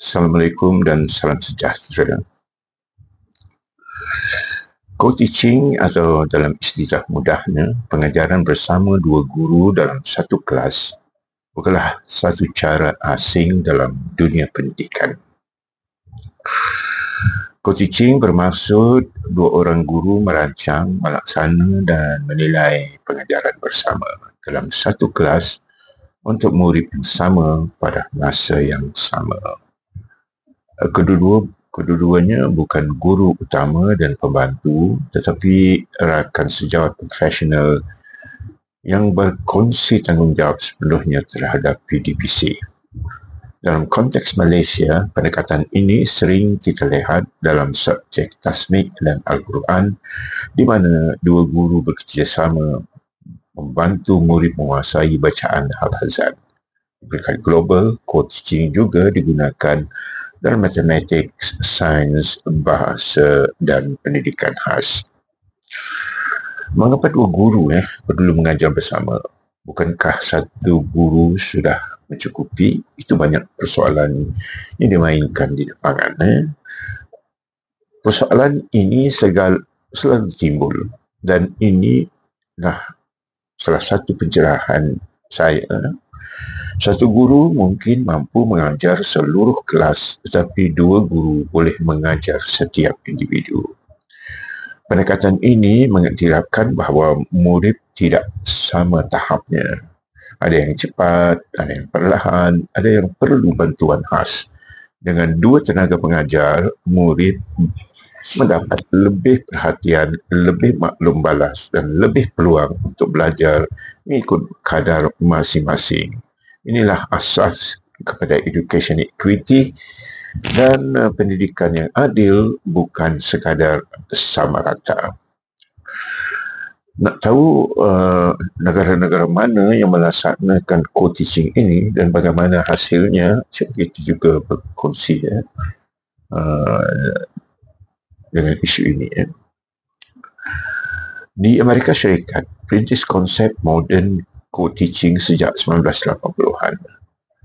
Assalamualaikum dan salam sejahtera. Co-teaching atau dalam istilah mudahnya, pengajaran bersama dua guru dalam satu kelas bukanlah satu cara asing dalam dunia pendidikan. Co-teaching bermaksud dua orang guru merancang, melaksana dan menilai pengajaran bersama dalam satu kelas untuk murid yang sama pada masa yang sama. Kedua-duanya bukan guru utama dan pembantu, tetapi rakan sejawat profesional yang berkongsi tanggungjawab sepenuhnya terhadap PDPC. Dalam konteks Malaysia, pendekatan ini sering kita lihat dalam subjek tasmik dan Al-Quran, di mana dua guru bekerjasama membantu murid menguasai bacaan Al-Hazan. Di peringkat global, co-teaching juga digunakan dalam matematik, sains, bahasa dan pendidikan khas. Mengapa dua guru perlu mengajar bersama? Bukankah satu guru sudah mencukupi? Itu banyak persoalan yang dimainkan di lapangan. Persoalan ini selalu timbul dan ini salah satu pencerahan saya. Satu guru mungkin mampu mengajar seluruh kelas, tetapi dua guru boleh mengajar setiap individu. Pendekatan ini mengiktirafkan bahawa murid tidak sama tahapnya. Ada yang cepat, ada yang perlahan, ada yang perlu bantuan khas. Dengan dua tenaga pengajar, murid mendapat lebih perhatian, lebih maklum balas dan lebih peluang untuk belajar mengikut kadar masing-masing. Inilah asas kepada education equity dan pendidikan yang adil, bukan sekadar sama rata. Nak tahu negara-negara mana yang melaksanakan co-teaching ini dan bagaimana hasilnya, kita juga berkongsi dengan isu ini. Di Amerika Syarikat, perintis konsep modern co-teaching sejak 1980-an.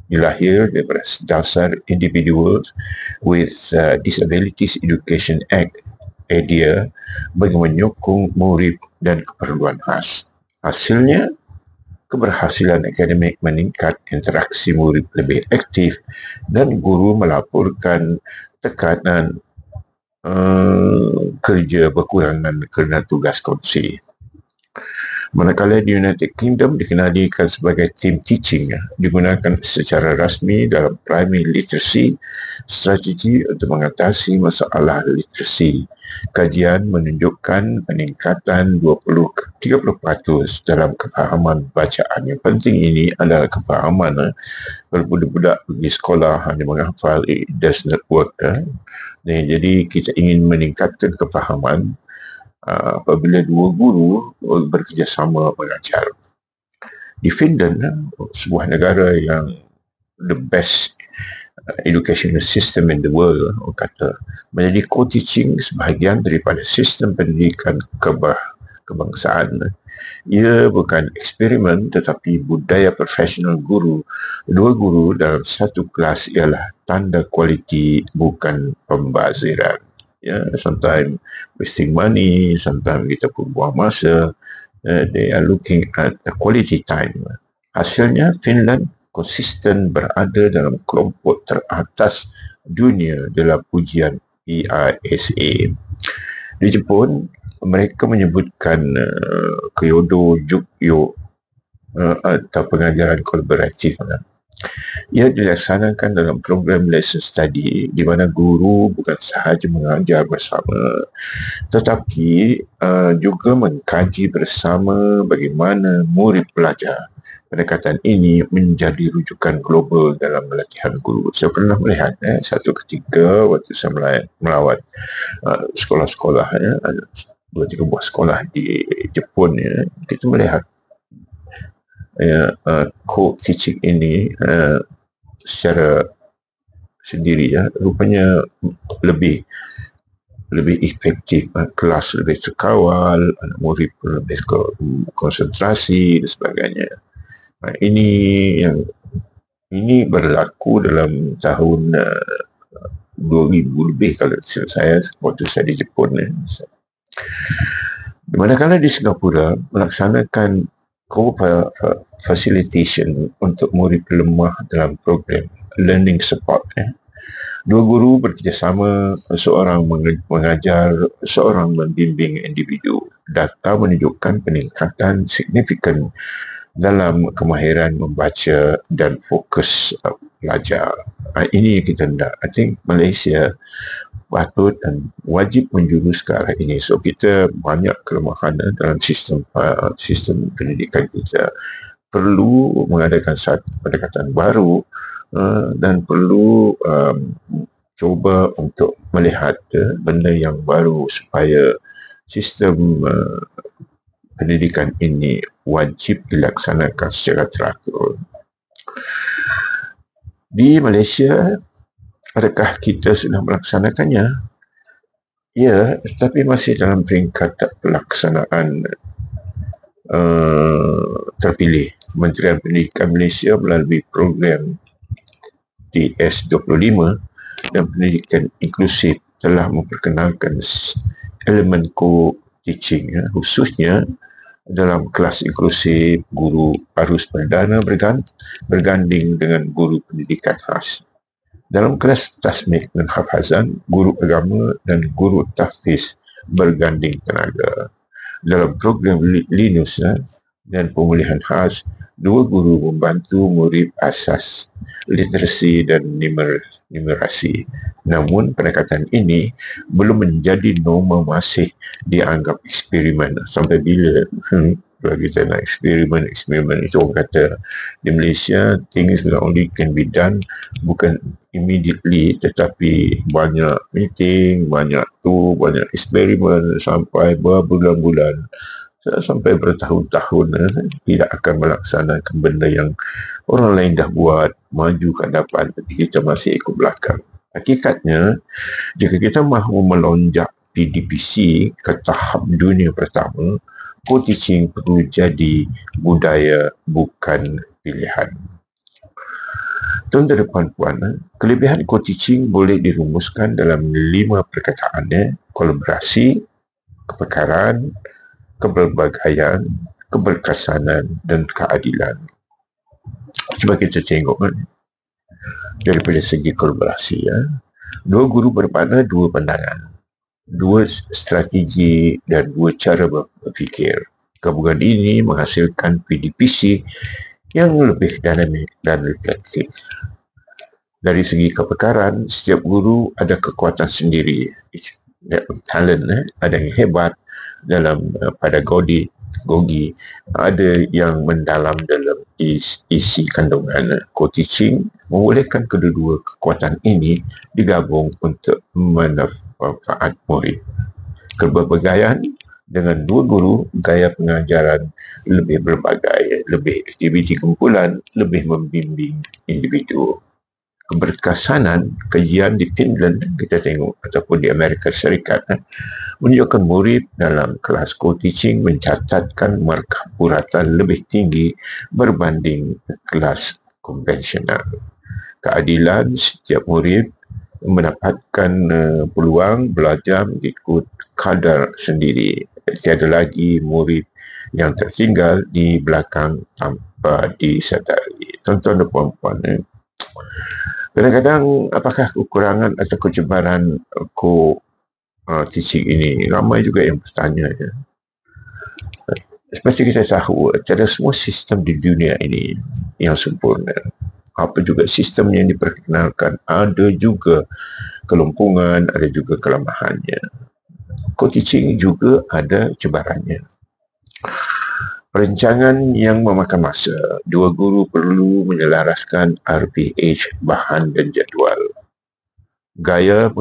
Dilahir dari dasar Individuals with Disabilities Education Act, idea bagi menyokong murid dan keperluan khas. Hasilnya, keberhasilan akademik meningkat, interaksi murid lebih aktif dan guru melaporkan tekanan kerja berkurangan kerana tugas kongsi. Manakala di United Kingdom dikenalikan sebagai team teaching, digunakan secara rasmi dalam primary literacy, strategi untuk mengatasi masalah literasi. Kajian menunjukkan peningkatan 20-30% dalam kefahaman bacaan. Yang penting ini adalah kefahaman. Kalau budak-budak pergi sekolah hanya menghafal, it does not work. Jadi kita ingin meningkatkan kefahaman apabila dua guru bekerjasama mengajar. Di Finland, sebuah negara yang the best educational system in the world, kata, menjadi co-teaching sebahagian daripada sistem pendidikan kebangsaan. Ia bukan eksperimen tetapi budaya profesional guru. Dua guru dalam satu kelas ialah tanda kualiti, bukan pembaziran. Sometimes wasting money, sometimes kita pun buang masa. They are looking at the quality time. Hasilnya, Finland konsisten berada dalam kelompok teratas dunia dalam ujian PISA. Di Jepun, mereka menyebutkan Kyodo Jukyo atau pengajaran kolaboratif. Ia dilaksanakan dalam program lesson study di mana guru bukan sahaja mengajar bersama tetapi juga mengkaji bersama bagaimana murid belajar. Pendekatan ini menjadi rujukan global dalam latihan guru. Saya pernah melihat satu ketika waktu saya melawat sekolah-sekolah, 2-3 buah sekolah di Jepun, kita melihat co-teaching ini secara sendiri rupanya lebih efektif, kelas lebih terkawal, anak murid lebih konsentrasi dan sebagainya. Ini yang Ini berlaku dalam tahun 2000 lebih kalau silap saya waktu saya di Jepun. Manakala di Singapura melaksanakan co-facilitation untuk murid lemah dalam program learning support. Dua guru bekerjasama, seorang mengajar, seorang membimbing individu. Data menunjukkan peningkatan signifikan dalam kemahiran membaca dan fokus belajar. Ini yang kita nak. I think Malaysia patut dan wajib menjurus ke arah ini. So kita banyak kelemahan dalam sistem pendidikan kita. Perlu mengadakan satu pendekatan baru dan perlu cuba untuk melihat benda yang baru supaya sistem pendidikan ini wajib dilaksanakan secara teratur. Di Malaysia, adakah kita sudah melaksanakannya? Ya, tetapi masih dalam peringkat pelaksanaan terpilih. Kementerian Pendidikan Malaysia melalui program TS25 dan pendidikan inklusif telah memperkenalkan elemen co-teaching, khususnya dalam kelas inklusif, guru harus perdana berganding dengan guru pendidikan khas. Dalam kelas tasmik dan hafazan, guru agama dan guru tahfiz berganding tenaga. Dalam program Linus dan pemulihan khas, dua guru membantu murid asas literasi dan numerasi. Namun pendekatan ini belum menjadi norma, masih dianggap eksperimen. Sampai bila kalau kita nak eksperimen itu orang kata di Malaysia things not only can be done bukan immediately, tetapi banyak meeting, banyak eksperimen sampai berbulan-bulan sampai bertahun-tahun tidak akan melaksanakan benda yang orang lain dah buat, maju ke depan, tapi kita masih ikut belakang. Hakikatnya, jika kita mahu melonjak PDPC ke tahap dunia pertama, co-teaching perlu jadi budaya, bukan pilihan. Tuan-tuan dan puan-puan, kelebihan co-teaching boleh dirumuskan dalam 5 perkataan: kolaborasi, kepekaran, kepelbagaian, keberkesanan dan keadilan. Cuba kita tengok daripada segi kolaborasi. Dua guru bermakna dua pandangan, dua strategi dan dua cara berfikir. Gabungan ini menghasilkan PDPC yang lebih dinamik dan reflektif. Dari segi kepekaran, setiap guru ada kekuatan sendiri, talent, ada yang hebat dalam pedagogi, ada yang mendalam dalam isi kandungan. Co-teaching membolehkan kedua-dua kekuatan ini digabung untuk manfaat murid. Keberbagaian dengan dua guru, gaya pengajaran lebih berbagai, lebih aktiviti kumpulan, lebih membimbing individu. Keberkesanan, kajian di Finland kita tengok ataupun di Amerika Syarikat menunjukkan murid dalam kelas co-teaching mencatatkan markah uratan lebih tinggi berbanding kelas konvensional. Keadilan, setiap murid mendapatkan peluang belajar mengikut kadar sendiri. Tiada lagi murid yang tertinggal di belakang tanpa disadari. Tuan-tuan dan puan-puan, kadang-kadang apakah kekurangan atau kejebaran co-teaching ini? Ramai juga yang bertanya. Seperti kita tahu, tiada semua sistem di dunia ini yang sempurna. Apa juga sistem yang diperkenalkan, ada juga kelumpuhan, ada juga kelemahannya. Co-teaching juga ada cabarannya. Perancangan yang memakan masa. Dua guru perlu menyelaraskan RPH, bahan dan jadual. Gaya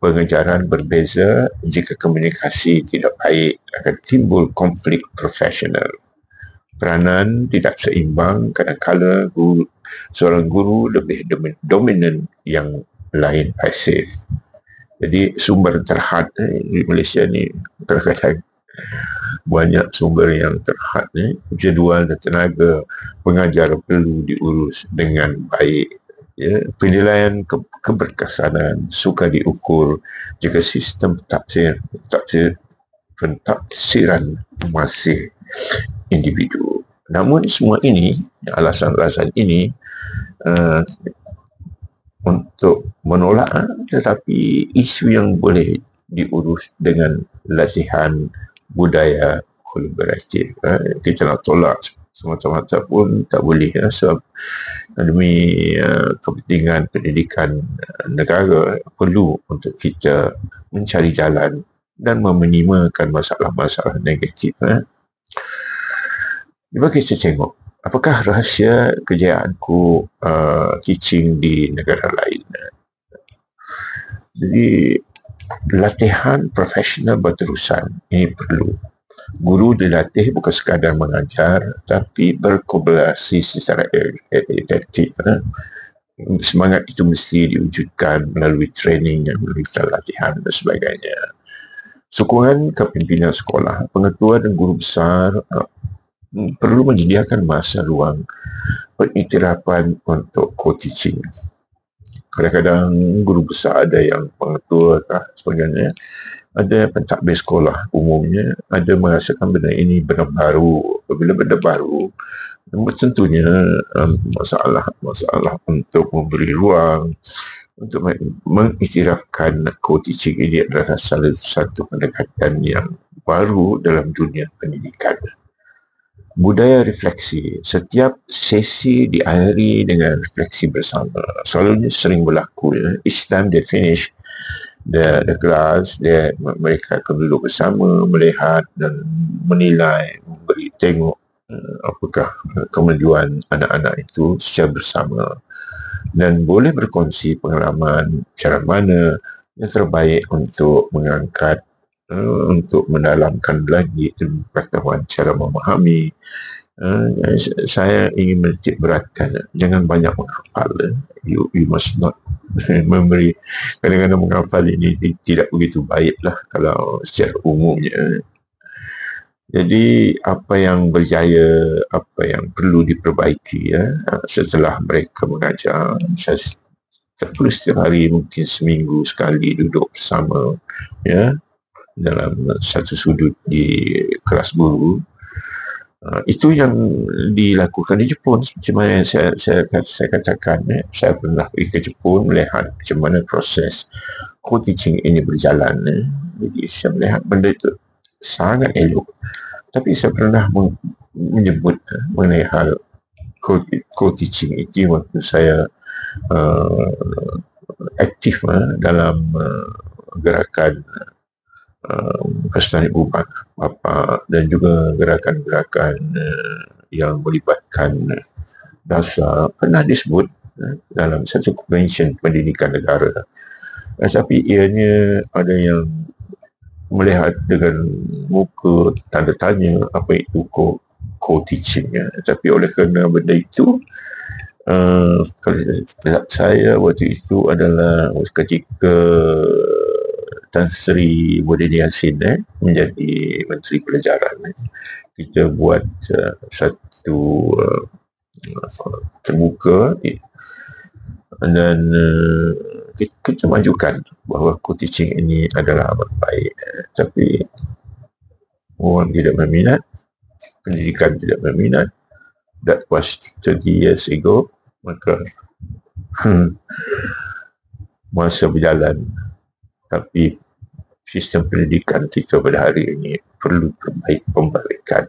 pengajaran berbeza. Jika komunikasi tidak baik, akan timbul konflik profesional. Peranan tidak seimbang, kadang-kadang seorang guru lebih dominan, yang lain pasif. Jadi sumber terhad di Malaysia ni kadang-kadang banyak sumber yang terhad, jadual dan tenaga pengajar perlu diurus dengan baik. Ya, penilaian keberkesanan suka diukur jika sistem pentafsiran masih individu. Namun semua ini, alasan-alasan ini untuk menolak, tetapi isu yang boleh diurus dengan latihan budaya kolaboratif. Kita nak tolak semata-mata pun tak boleh, sebab demi kepentingan pendidikan negara perlu untuk kita mencari jalan dan meminimalkan masalah-masalah negatif. Cuba kita tengok apakah rahsia kejayaanku teaching di negara lain. Jadi latihan profesional berterusan ini perlu. Guru dilatih bukan sekadar mengajar, tapi berkolaborasi secara efektif. Semangat itu mesti diwujudkan melalui training, melalui latihan dan sebagainya. Sokongan kepimpinan sekolah, pengetua dan guru besar perlu menyediakan masa ruang pengiktirafan untuk co-teaching. Kadang-kadang guru besar ada yang pengetua sebagainya, ada pentadbir sekolah umumnya ada merasakan benda ini benda baru. Apabila benda baru, tentunya masalah untuk memberi ruang untuk mengiktirafkan co-teaching ini adalah salah satu pendekatan yang baru dalam dunia pendidikan. Budaya refleksi. Setiap sesi diakhiri dengan refleksi bersama. Selalunya sering berlaku. Each time they finish the class, mereka akan duduk bersama, melihat dan menilai, memberi tengok apakah kemajuan anak-anak itu secara bersama. Dan boleh berkongsi pengalaman cara mana yang terbaik untuk mengangkat, untuk mendalamkan lagi pengetahuan cara memahami. Saya ingin menitik beratkan, jangan banyak menghafal. You must not memberi. Kadang-kadang menghafal ini tidak begitu baiklah kalau secara umumnya. Jadi apa yang berjaya, apa yang perlu diperbaiki setelah mereka mengajar. Saya tak perlu setiap hari, mungkin seminggu sekali duduk bersama dalam satu sudut di kelas guru. Itu yang dilakukan di Jepun. Macam mana yang saya katakan, saya pernah pergi ke Jepun melihat macam mana proses co-teaching ini berjalan. Jadi saya melihat benda itu sangat elok. Tapi saya pernah menyebut mengenai hal co-teaching itu waktu saya aktif dalam gerakan Persatuan Ibu Bapa dan juga gerakan-gerakan yang melibatkan dasar pernah disebut dalam satu konvensyen pendidikan negara. Tapi ianya ada yang melihat dengan muka tanda tanya apa itu co-teaching. Tapi oleh kerana benda itu, kalau saya waktu itu adalah ketika Tan Sri Bodhini Yassin menjadi Menteri Pelajaran. Kita buat satu terbuka dan kita majukan bahawa co-teaching ini adalah amat baik. Tapi orang tidak berminat, pendidikan tidak berminat. That was 30 years ago. Maka masa berjalan, tapi sistem pendidikan kita pada hari ini perlu pembaikan.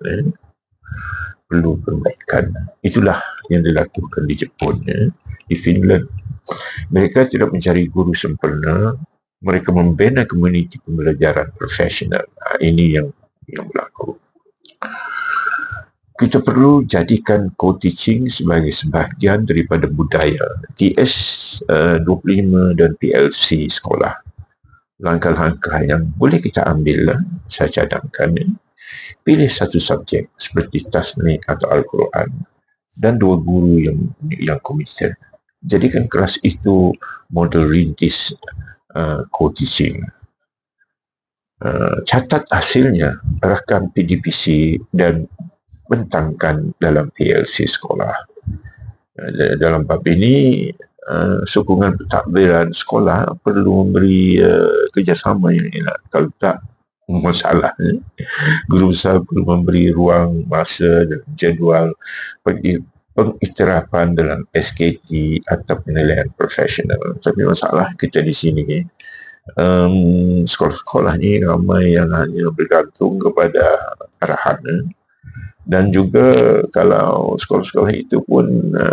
Perlu perbaikan. Itulah yang dilakukan di Jepun, di Finland. Mereka tidak mencari guru sempurna, mereka membina komuniti pembelajaran profesional. Ini yang berlaku. Kita perlu jadikan co-teaching sebagai sebahagian daripada budaya. TS25 dan PLC sekolah. Langkah-langkah yang boleh kita ambil, saya cadangkan. Pilih satu subjek seperti tasnik atau Al-Quran dan 2 guru yang komited. Jadikan kelas itu model rintis co-teaching. catat hasilnya, rakam PDPC dan bentangkan dalam PLC sekolah. Dalam bab ini, sokongan pentadbiran sekolah perlu memberi kerjasama yang elak. Kalau tak, masalah. Guru besar perlu memberi ruang, masa dan jadual bagi pengiktirafan dalam SKT atau penilaian profesional. Tapi masalah kita di sini, sekolah-sekolah ni ramai yang hanya bergantung kepada arahan, dan juga kalau sekolah-sekolah itu pun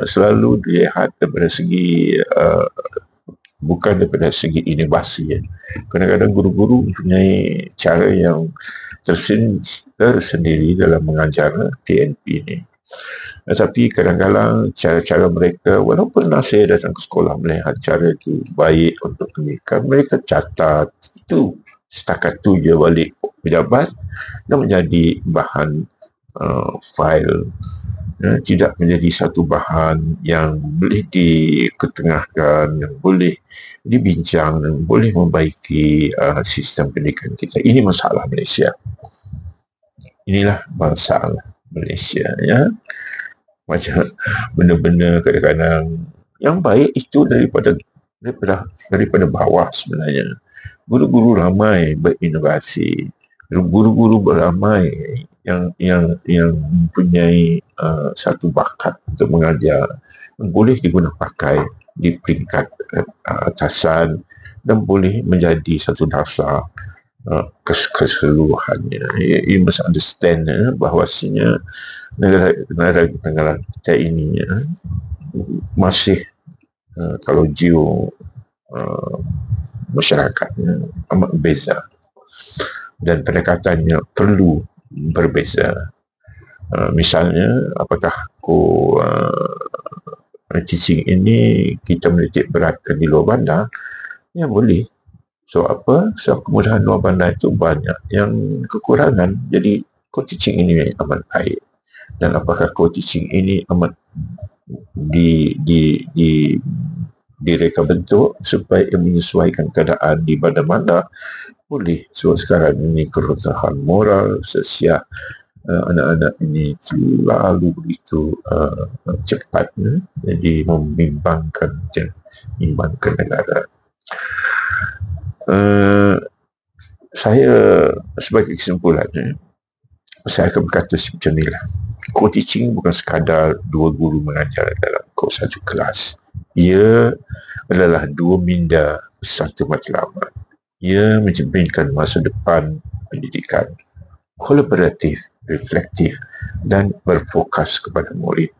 selalu dilihat daripada segi bukan daripada segi inovasi. Kadang-kadang guru-guru mempunyai cara yang tersendiri dalam mengajar TNP ni. Tetapi kadang-kadang cara-cara mereka, walaupun saya datang ke sekolah melihat cara itu baik untuk pendidikan, mereka catat itu setakat tu je balik pejabat dan menjadi bahan fail, tidak menjadi satu bahan yang boleh diketengahkan, yang boleh dibincang dan boleh membaiki sistem pendidikan kita. Ini masalah Malaysia. Inilah masalah Malaysia, ya. Macam benda-benda kadang-kadang yang baik itu daripada bawah sebenarnya. Guru-guru ramai berinovasi, guru-guru ramai yang mempunyai satu bakat untuk mengajar, boleh diguna pakai di peringkat atasan dan boleh menjadi satu dasar keseluruhannya. You must understand bahawasanya negara kita ini masih kalau jiwa masyarakatnya amat berbeza dan pendekatannya perlu berbeza. Misalnya, apakah teaching ini kita menitik beratkan di luar bandar? Ya boleh. So apa? So kemudahan luar bandar itu banyak yang kekurangan. Jadi co-teaching ini amat baik. Dan apakah co-teaching ini amat direka bentuk supaya menyesuaikan keadaan di bandar-bandar? Boleh. So sekarang ini kerosahan moral, sosial anak-anak ini selalu begitu cepat, jadi membimbangkan negara. Saya sebagai kesimpulannya, saya akan berkata macam ni lah. Co-teaching bukan sekadar dua guru mengajar dalam satu kelas. Ia adalah dua minda satu matlamat. Ia mencerminkan masa depan pendidikan kolaboratif, reflektif dan berfokus kepada murid.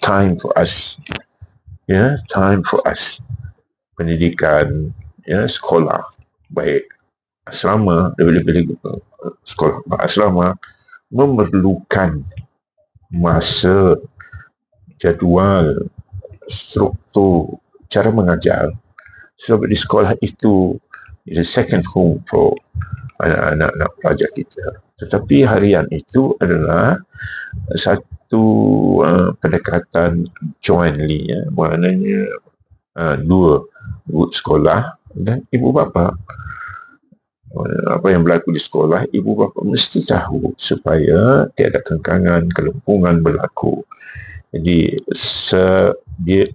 Time for us. Time for us. Pendidikan, sekolah, baik asrama, lebih-lebih sekolah asrama memerlukan masa, jadual, struktur, cara mengajar. Sebab di sekolah itu is a second home for anak-anak pelajar kita. Tetapi harian itu adalah satu pendekatan jointly, maknanya dua guru sekolah dan ibu bapa. Apa yang berlaku di sekolah, ibu bapa mesti tahu supaya tiada kengkangan, kelumpungan berlaku. Jadi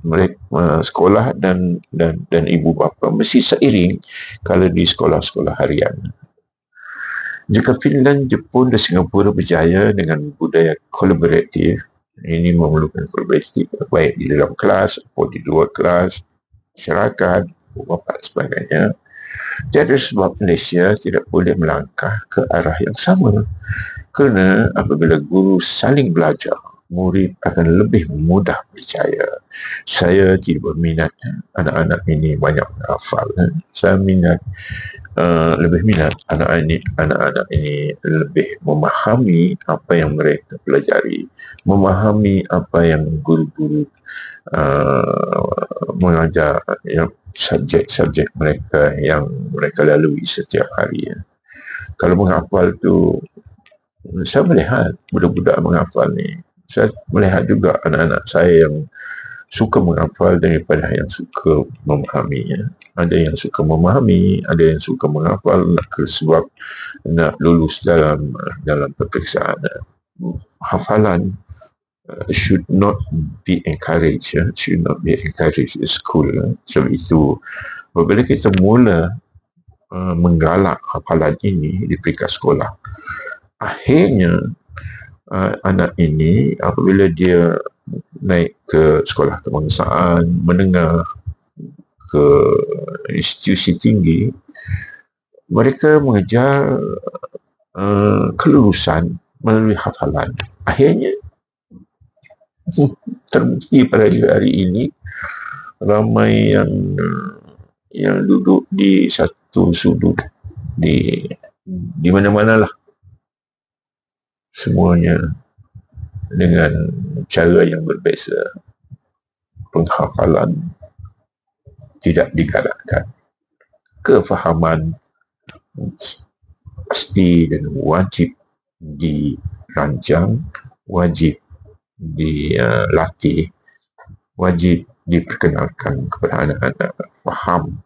mereka sekolah dan ibu bapa mesti seiring kalau di sekolah-sekolah harian. Jika Finland, Jepun dan Singapura berjaya dengan budaya kolaboratif, ini memerlukan kolaboratif baik di dalam kelas atau di luar kelas, masyarakat, ibu bapa dan sebagainya. Tiada sebab Malaysia tidak boleh melangkah ke arah yang sama. Kerana apabila guru saling belajar, murid akan lebih mudah percaya. Saya tidak berminat anak-anak ini banyak menghafal. Saya lebih minat anak-anak ini lebih memahami apa yang mereka pelajari, memahami apa yang guru-guru mengajar, subjek-subjek mereka yang mereka lalui setiap hari. Kalau menghafal tu, saya melihat budak-budak menghafal ni. Saya melihat juga anak-anak saya yang suka menghafal daripada yang suka memahami. Ya. Ada yang suka memahami, ada yang suka menghafal sebab nak lulus dalam peperiksaan. Hafalan should not be encouraged, should not be encouraged in school. Sebab itu, apabila kita mula menggalak hafalan ini di peringkat sekolah, akhirnya anak ini apabila dia naik ke sekolah kebangsaan, menengah, ke institusi tinggi, mereka mengejar kelulusan melalui hafalan. Akhirnya terbukti pada hari ini ramai yang duduk di satu sudut di mana-mana lah, semuanya dengan cara yang berbeza. Penghafalan tidak digalakkan. Kefahaman pasti dan wajib dirancang, wajib dilatih, wajib diperkenalkan kepada anak-anak faham.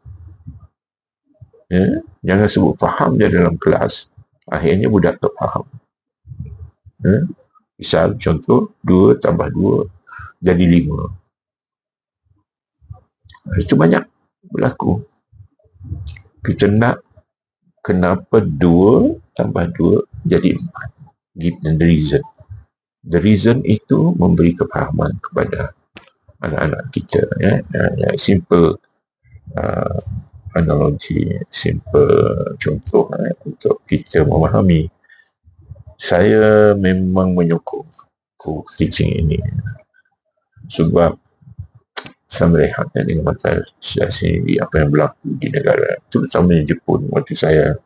Ya? Jangan sebut faham dia dalam kelas, akhirnya budak tak faham. Ya? Misal contoh 2 tambah 2 jadi 5. Itu banyak berlaku. Kita nak kenapa 2 tambah 2 jadi 4. Give them the reason. The reason itu memberi kefahaman kepada anak-anak kita. Ya? Simple analogi, simple contoh untuk kita memahami. Saya memang menyokong co-teaching ini sebab saya melihat dengan mata saya sendiri apa yang berlaku di negara, terutama di Jepun, waktu saya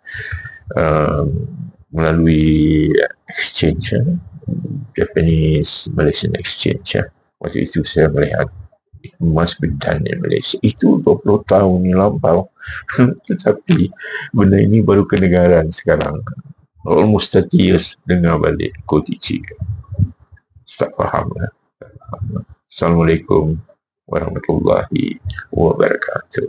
melalui exchange, Japanese Malaysian exchange. Waktu itu saya melihat it must be done in Malaysia. Itu 20 tahun yang lampau. Tetapi benda ini baru kenegaraan sekarang. Almost 30 years dengar balik co-teaching. Tak faham lah. Assalamualaikum warahmatullahi wabarakatuh.